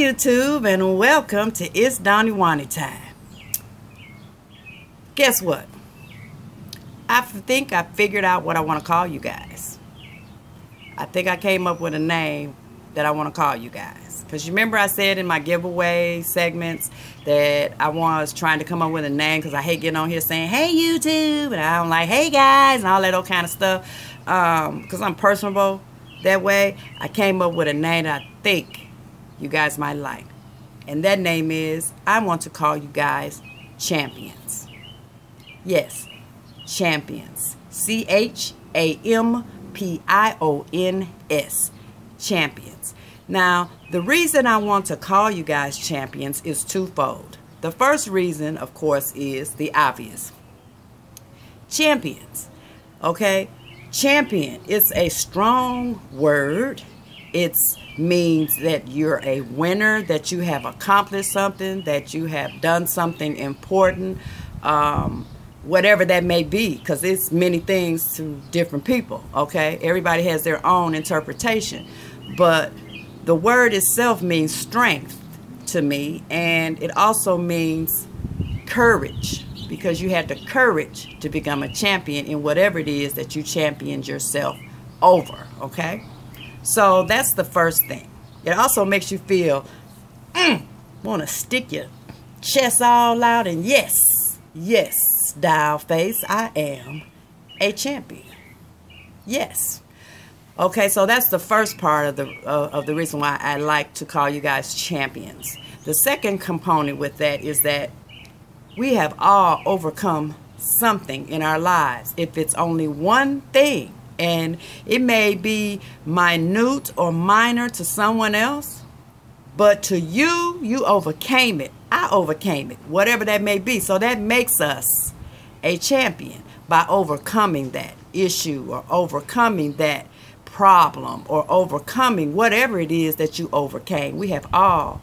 YouTube, and welcome to It's Donnie Wani Time. Guess what? I think I figured out what I want to call you guys. I think I came up with a name that I want to call you guys. Because you remember I said in my giveaway segments that I was trying to come up with a name because I hate getting on here saying, hey YouTube, and I don't like, hey guys, and all that old kind of stuff. Because I'm personable that way. I came up with a name that I think you guys might like. And that name is, I want to call you guys Champions. Yes, Champions. C-H-A-M-P-I-O-N-S. Champions. Now, the reason I want to call you guys champions is twofold. The first reason, of course, is the obvious. Champions. Okay? Champion. It's a strong word. It means that you're a winner, that you have accomplished something, that you have done something important, whatever that may be, because it's many things to different people, okay? Everybody has their own interpretation, but the word itself means strength to me, and it also means courage, because you had the courage to become a champion in whatever it is that you championed yourself over, okay? So that's the first thing. It also makes you feel, want to stick your chest all out and yes, doll face, I am a champion. Yes. Okay, so that's the first part of the reason why I like to call you guys champions. The second component with that is that we have all overcome something in our lives. If it's only one thing, and it may be minute or minor to someone else, but to you, you overcame it. I overcame it, whatever that may be. So that makes us a champion by overcoming that issue or overcoming that problem or overcoming whatever it is that you overcame. We have all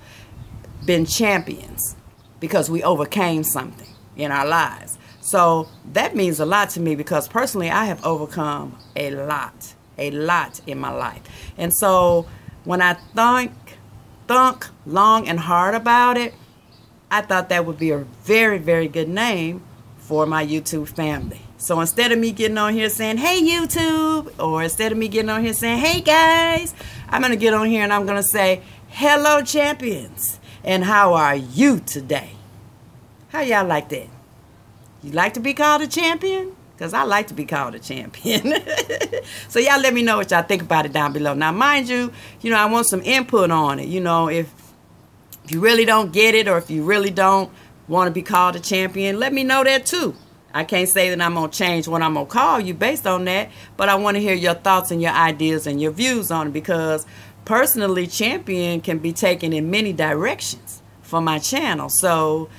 been champions because we overcame something in our lives. So that means a lot to me because personally I have overcome a lot in my life. And so when I thunk long and hard about it, I thought that would be a very, very good name for my YouTube family. So instead of me getting on here saying, hey YouTube, or instead of me getting on here saying, hey guys, I'm going to get on here and I'm going to say, hello champions, and how are you today? How y'all like that? You like to be called a champion? Because I like to be called a champion. So y'all let me know what y'all think about it down below. Now, mind you, I want some input on it. If you really don't get it or if you really don't want to be called a champion, let me know that too. I can't say that I'm going to change what I'm going to call you based on that, but I want to hear your thoughts and your ideas and your views on it because personally, champion can be taken in many directions for my channel. So,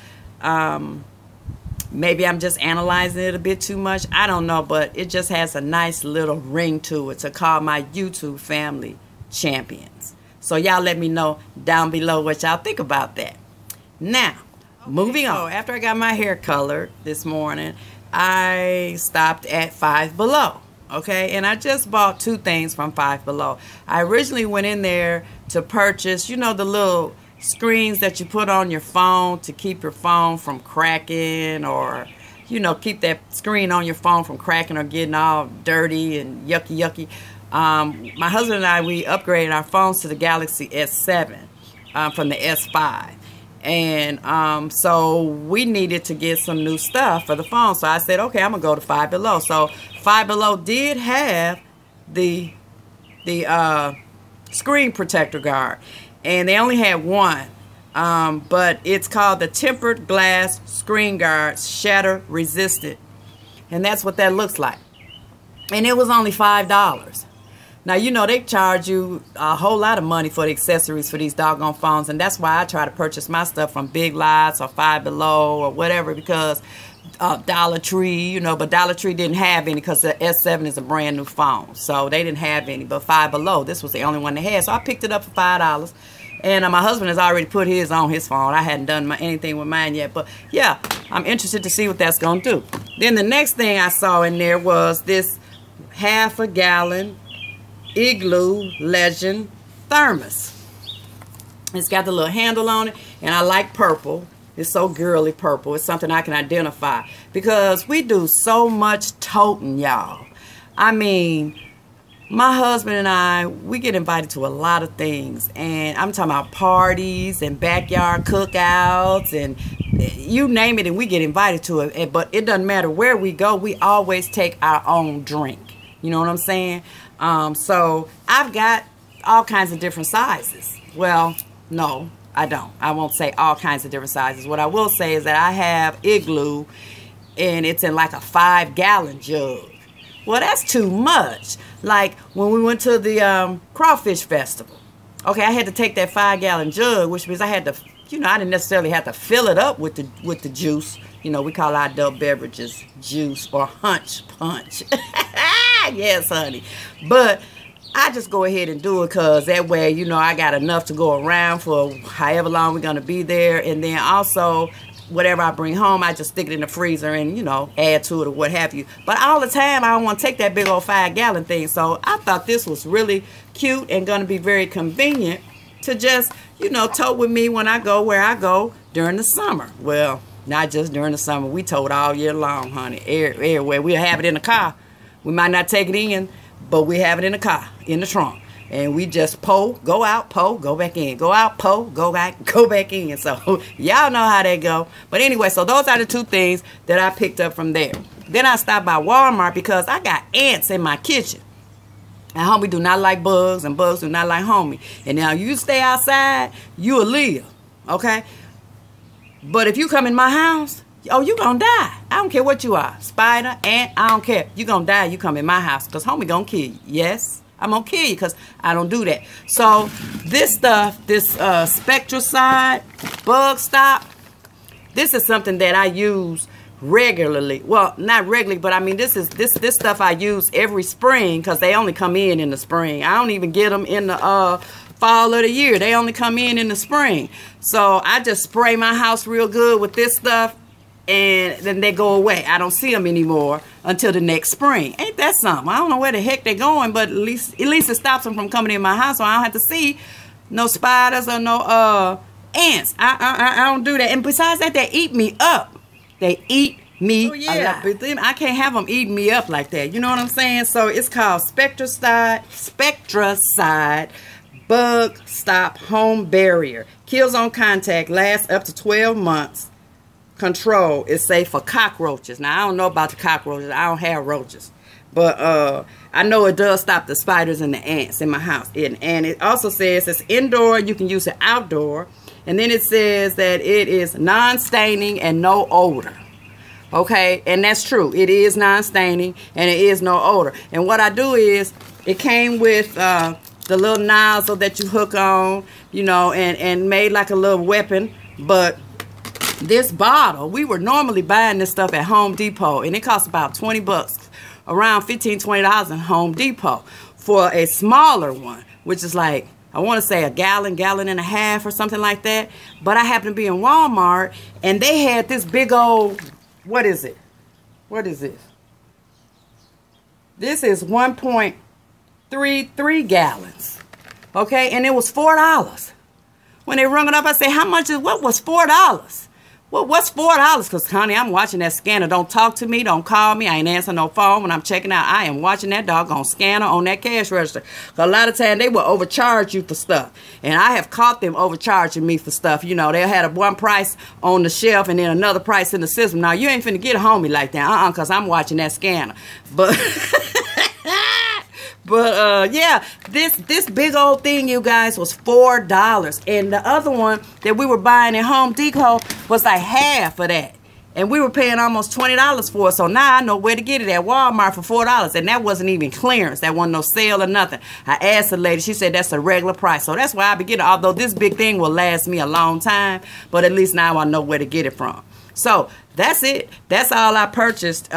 maybe I'm just analyzing it a bit too much. I don't know, but it just has a nice little ring to it to call my YouTube family champions. So y'all let me know down below what y'all think about that. Now, moving on. After I got my hair colored this morning, I stopped at Five Below. Okay, and I just bought two things from Five Below. I originally went in there to purchase, the little screens that you put on your phone to keep your phone from cracking or keep that screen on your phone from cracking or getting all dirty and yucky. My husband and I, we upgraded our phones to the Galaxy S7 from the S5, and so we needed to get some new stuff for the phone. So I said, okay, I'm gonna go to Five Below. So Five Below did have the screen protector guard. And they only had one, but it's called the Tempered Glass Screen Guard Shatter Resistant. And that's what that looks like. And it was only $5. Now, they charge you a whole lot of money for the accessories for these doggone phones. And that's why I try to purchase my stuff from Big Lots or Five Below or whatever because Dollar Tree, but Dollar Tree didn't have any because the S7 is a brand new phone. So they didn't have any. But Five Below, this was the only one they had. So I picked it up for $5. And my husband has already put his on his phone. I hadn't done anything with mine yet. But yeah, I'm interested to see what that's going to do. Then the next thing I saw in there was this half-a-gallon Igloo Legend thermos. It's got the little handle on it, and I like purple. It's so girly purple. It's something I can identify because we do so much toting, y'all. I mean, my husband and I, we get invited to a lot of things, and I'm talking about parties and backyard cookouts and you name it, and we get invited to it. But it doesn't matter where we go, we always take our own drink. You know what I'm saying? So I've got all kinds of different sizes. Well, no, I don't. I won't say all kinds of different sizes. What I will say is that I have Igloo, and it's in like a 5-gallon jug. Well, that's too much. Like when we went to the crawfish festival. Okay, I had to take that 5-gallon jug, which means I had to, you know, I didn't necessarily have to fill it up with the juice. You know, we call our adult beverages juice or hunch punch. Yes, honey. But I just go ahead and do it because that way, you know, I got enough to go around for however long we're going to be there. And then also, whatever I bring home, I just stick it in the freezer and, you know, add to it or what have you. But all the time, I don't want to take that big old 5-gallon thing. So I thought this was really cute and going to be very convenient to just, you know, tote with me when I go where I go during the summer. Well, not just during the summer. We tote all year long, honey. Everywhere. We'll have it in the car. We might not take it in, but we have it in the car, in the trunk. And we just go out, go back in. Go out, go back in. So y'all know how that go. But anyway, so those are the two things that I picked up from there. Then I stopped by Walmart because I got ants in my kitchen. And homie do not like bugs, and bugs do not like homie. And now you stay outside, you will live, okay? But if you come in my house, oh, you gonna die. I don't care what you are. Spider, ant, I don't care. You gonna die, you come in my house. Because homie gonna kill you. Yes, I'm gonna kill you because I don't do that. So this stuff, this Spectracide bug stop, this is something that I use regularly. Well, not regularly, but I mean this stuff I use every spring because they only come in the spring. I don't even get them in the fall of the year. They only come in the spring. So I just spray my house real good with this stuff, and then they go away. I don't see them anymore until the next spring. Ain't that something? I don't know where the heck they're going, but at least it stops them from coming in my house, so I don't have to see no spiders or no ants. I don't do that. And besides that, they eat me up. They eat me a lot. But then I can't have them eating me up like that. You know what I'm saying? So it's called Spectracide Bug Stop Home Barrier. Kills on contact, lasts up to 12 months. Control is safe for cockroaches. Now, I don't know about the cockroaches. I don't have roaches. But I know it does stop the spiders and the ants in my house. And it also says it's indoor. You can use it outdoor. And then it says that it is non-staining and no odor. Okay? And that's true. It is non-staining and it is no odor. And what I do is, it came with the little nozzle that you hook on, you know, and made like a little weapon. But this bottle, we were normally buying this stuff at Home Depot, and it costs about 20 bucks, around $15, $20 in Home Depot for a smaller one, which is like, I want to say a gallon and a half or something like that. But I happened to be in Walmart, and they had this big old, what is it? What is this? This is 1.33 gallons. Okay, and it was $4. When they rung it up, I said, how much is, what was $4? Well, what's $4? Because, honey, I'm watching that scanner. Don't talk to me. Don't call me. I ain't answering no phone when I'm checking out. I am watching that doggone scanner on that cash register. Because a lot of times they will overcharge you for stuff. And I have caught them overcharging me for stuff. You know, they'll have one price on the shelf and then another price in the system. Now, you ain't finna get a homie like that. Because I'm watching that scanner. But... But, yeah, this big old thing, you guys, was $4. And the other one that we were buying at Home Depot was like half of that. And we were paying almost $20 for it. So now I know where to get it at Walmart for $4. And that wasn't even clearance. That wasn't no sale or nothing. I asked the lady. She said that's a regular price. So that's why I be getting it. Although this big thing will last me a long time. But at least now I know where to get it from. So that's it. That's all I purchased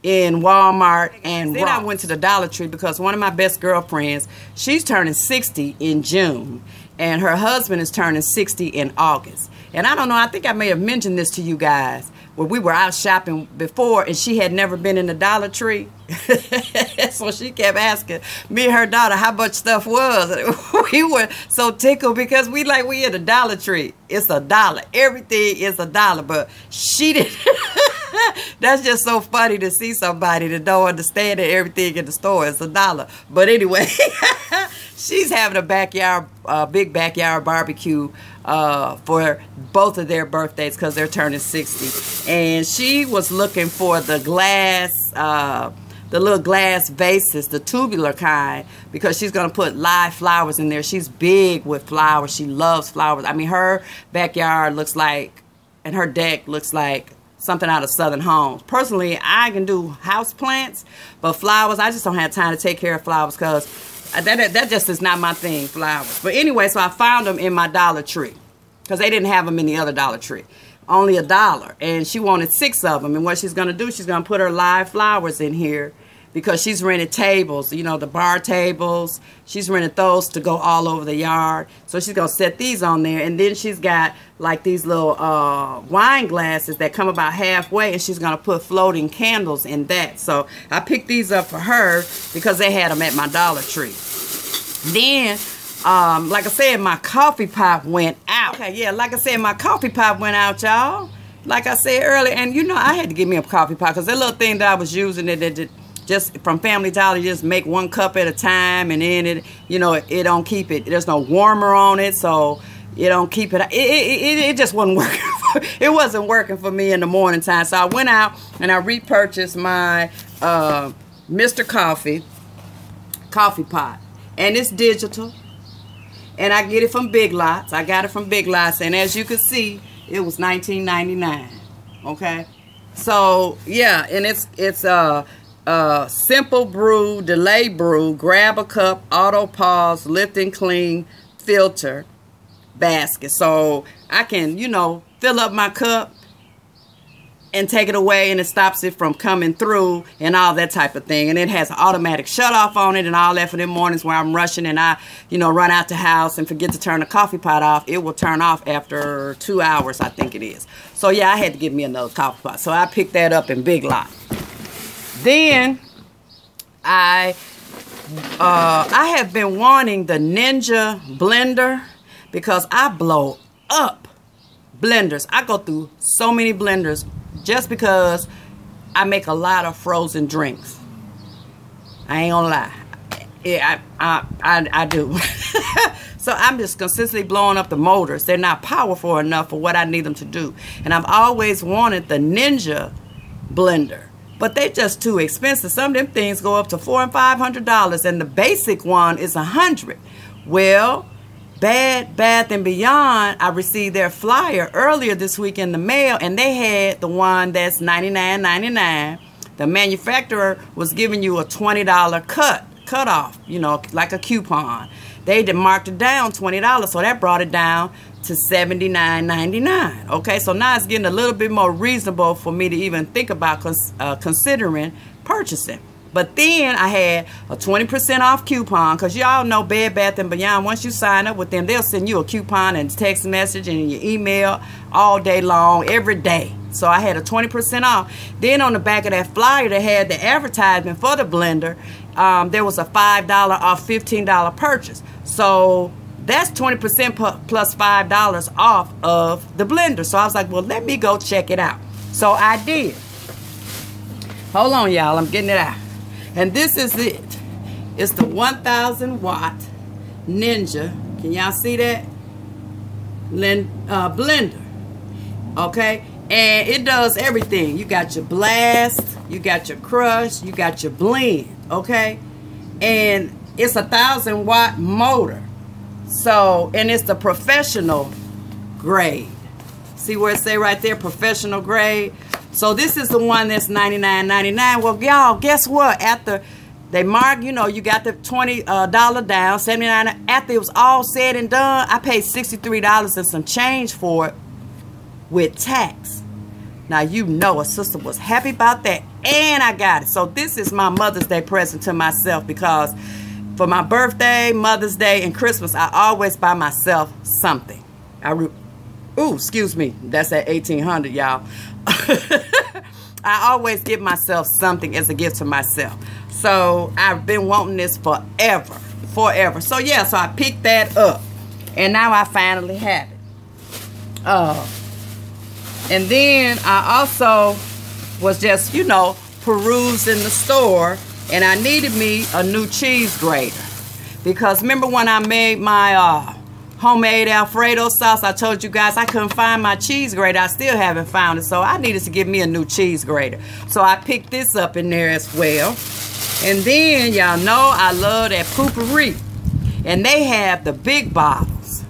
in Walmart. And then I went to the Dollar Tree because one of my best girlfriends, she's turning 60 in June, and her husband is turning 60 in August. And I don't know, I think I may have mentioned this to you guys, where we were out shopping before, and she had never been in the Dollar Tree. So she kept asking me and her daughter how much stuff was. We were so tickled because we in the Dollar Tree. It's $1. Everything is $1, but she didn't. That's just so funny to see somebody that don't understand that everything in the store is $1. But anyway, she's having a big backyard barbecue for both of their birthdays because they're turning 60. And she was looking for the glass, the little glass vases, the tubular kind, because she's going to put live flowers in there. She's big with flowers. She loves flowers. I mean, her backyard looks like, and her deck looks like something out of Southern Homes. Personally, I can do house plants, but flowers, I just don't have time to take care of flowers because that just is not my thing, flowers. But anyway, so I found them in my Dollar Tree because they didn't have them in the other Dollar Tree. Only $1. And she wanted 6 of them. And what she's going to do, she's going to put her live flowers in here because she's rented tables, you know, the bar tables. She's rented those to go all over the yard. So she's going to set these on there. And then she's got like these little wine glasses that come about halfway, and she's going to put floating candles in that. So I picked these up for her because they had them at my Dollar Tree. Then, like I said, my coffee pot went out. Okay, yeah, like I said, my coffee pot went out, y'all. Like I said earlier, and you know, I had to get me a coffee pot because that little thing that I was using, that just from Family Dollar, just make 1 cup at a time, and then it, you know, it don't keep it. There's no warmer on it, so it don't keep it. It just wasn't working. It wasn't working for me in the morning time. So I went out and I repurchased my Mr. Coffee pot, and it's digital, and I get it from Big Lots. I got it from Big Lots, and as you can see, it was $19.99. Okay, so yeah, and it's simple brew, delay brew, grab a cup, auto pause, lift and clean, filter basket. So I can, you know, fill up my cup and take it away, and it stops it from coming through and all that type of thing. And it has an automatic shut off on it and all that for them mornings where I'm rushing and I, you know, run out the house and forget to turn the coffee pot off. It will turn off after 2 hours, I think it is. So yeah, I had to get me another coffee pot. So I picked that up in Big Lots. Then I have been wanting the Ninja blender because I blow up blenders. I go through so many blenders just because I make a lot of frozen drinks. I ain't gonna lie. Yeah, I do. So I'm just consistently blowing up the motors. They're not powerful enough for what I need them to do. And I've always wanted the Ninja blender, but they're just too expensive. Some of them things go up to $400 and $500, and the basic one is $100. Well, Bed Bath & Beyond, I received their flyer earlier this week in the mail, and they had the one that's $99.99. The manufacturer was giving you a $20 cut off, you know, like a coupon. They marked it down $20, so that brought it down to $79.99. Okay, so now it's getting a little bit more reasonable for me to even think about considering purchasing. But then I had a 20% off coupon, because y'all know Bed Bath & Beyond, once you sign up with them, they'll send you a coupon and text message and your email all day long, every day. So I had a 20% off. Then on the back of that flyer, they had the advertisement for the blender. There was a $5 off $15 purchase. So that's 20% plus $5 off of the blender. So I was like, well, let me go check it out. So I did. Hold on, y'all. I'm getting it out. And this is it. It's the 1,000 watt Ninja. Can y'all see that? Blender. Okay? And it does everything. You got your blast, you got your crush, you got your blend. Okay? And it's a 1,000 watt motor. So, and it's the professional grade. See where it say right there, professional grade? So this is the one that's $99.99. Well, y'all, guess what? After they mark, you know, you got the $20 down, $79. After it was all said and done, I paid $63 and some change for it with tax. Now, you know, a sister was happy about that, and I got it. So this is my Mother's Day present to myself, because for my birthday, Mother's Day, and Christmas, I always buy myself something. Ooh, excuse me. That's at $1,800, y'all. I always give myself something as a gift to myself. So I've been wanting this forever. So yeah, so I picked that up. And now I finally have it. And then I also was just, you know, perusing the store. And I needed me a new cheese grater. Because remember when I made my homemade Alfredo sauce, I told you guys I couldn't find my cheese grater. I still haven't found it. So I needed to get me a new cheese grater. So I picked this up in there as well. And then y'all know I love that Poo-Pourri. And they have the big bottles.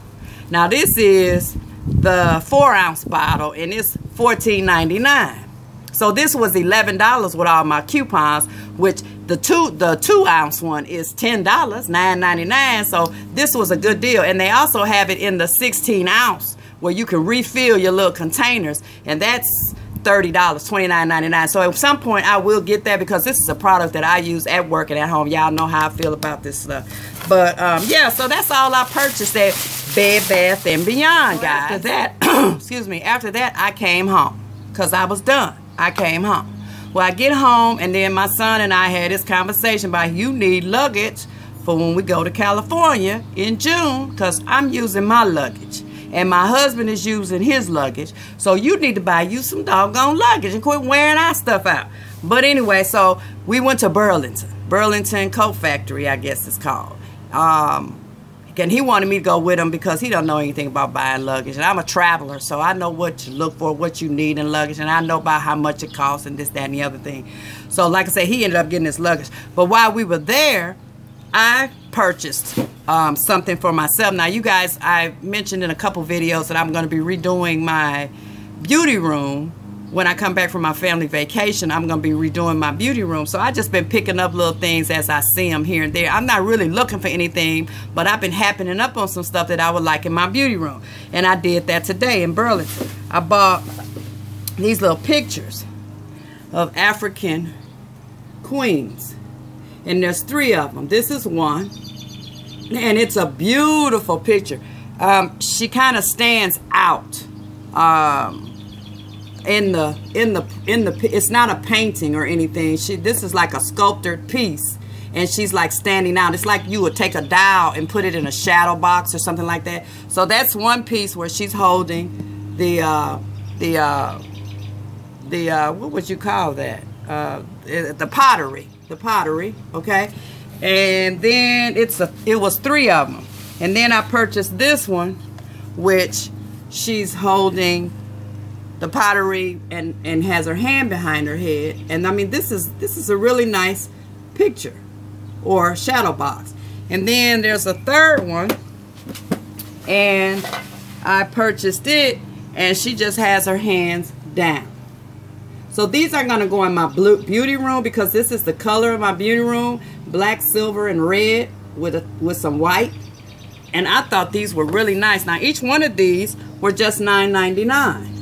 Now this is the 4-ounce bottle and it's $14.99. So this was $11 with all my coupons, which the 2-ounce one is $10, $9.99. So this was a good deal. And they also have it in the 16-ounce where you can refill your little containers, and that's $30, $29.99. So at some point I will get that because this is a product that I use at work and at home. Y'all know how I feel about this stuff. But yeah, so that's all I purchased at Bed Bath & Beyond, guys. After that, excuse me, after that I came home because I was done. I came home. Well, I get home and then my son and I had this conversation about you need luggage for when we go to California in June because I'm using my luggage. And my husband is using his luggage. So you need to buy you some doggone luggage and quit wearing our stuff out. But anyway, so we went to Burlington. Burlington Coat Factory, I guess it's called. And he wanted me to go with him because he don't know anything about buying luggage. And I'm a traveler, so I know what to look for, what you need in luggage. And I know about how much it costs and this, that, and the other thing. So like I said, he ended up getting his luggage. But while we were there, I purchased something for myself. Now, you guys, I mentioned in a couple videos that I'm going to be redoing my beauty room. When I come back from my family vacation, I'm going to be redoing my beauty room. So I just been picking up little things as I see them here and there. I'm not really looking for anything, but I've been happening up on some stuff that I would like in my beauty room. And I did that today in Burlington. I bought these little pictures of African queens. And there's 3 of them. This is one. And it's a beautiful picture. She kind of stands out. It's not a painting or anything. This is like a sculpted piece, and she's like standing out. It's like you would take a doll and put it in a shadow box or something like that. So that's one piece where she's holding the what would you call that? The pottery, okay? And then it was 3 of them. And then I purchased this one, which she's holding the pottery and has her hand behind her head. And I mean, this is a really nice picture or shadow box. And then there's a 3rd one, and I purchased it, and she just has her hands down. So these are going to go in my beauty room because this is the color of my beauty room, black, silver, and red with some white. And I thought these were really nice. Now each one of these were just $9.99.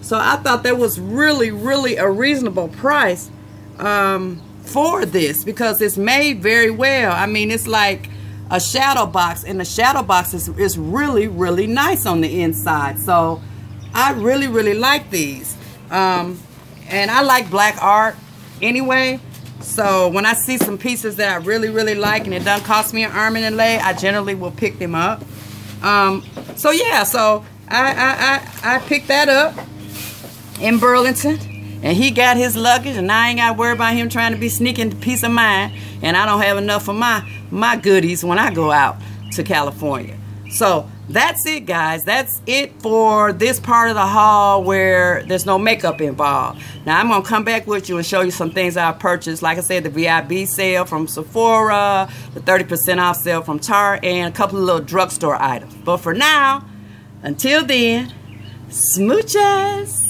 So I thought that was really, really a reasonable price for this because it's made very well. I mean, it's like a shadow box, and the shadow box is really, really nice on the inside. So I really, really like these. And I like black art anyway. So when I see some pieces that I really, really like and it doesn't cost me an arm and a leg, I generally will pick them up. So yeah, so I picked that up in Burlington, and he got his luggage, and I ain't got to worry about him trying to be sneaking a piece of mine, and I don't have enough of my goodies when I go out to California. So that's it, guys. That's it for this part of the haul where there's no makeup involved. Now I'm gonna come back with you and show you some things I purchased. Like I said, the VIB sale from Sephora, the 30% off sale from Target, and a couple of little drugstore items. But for now, until then, smooches.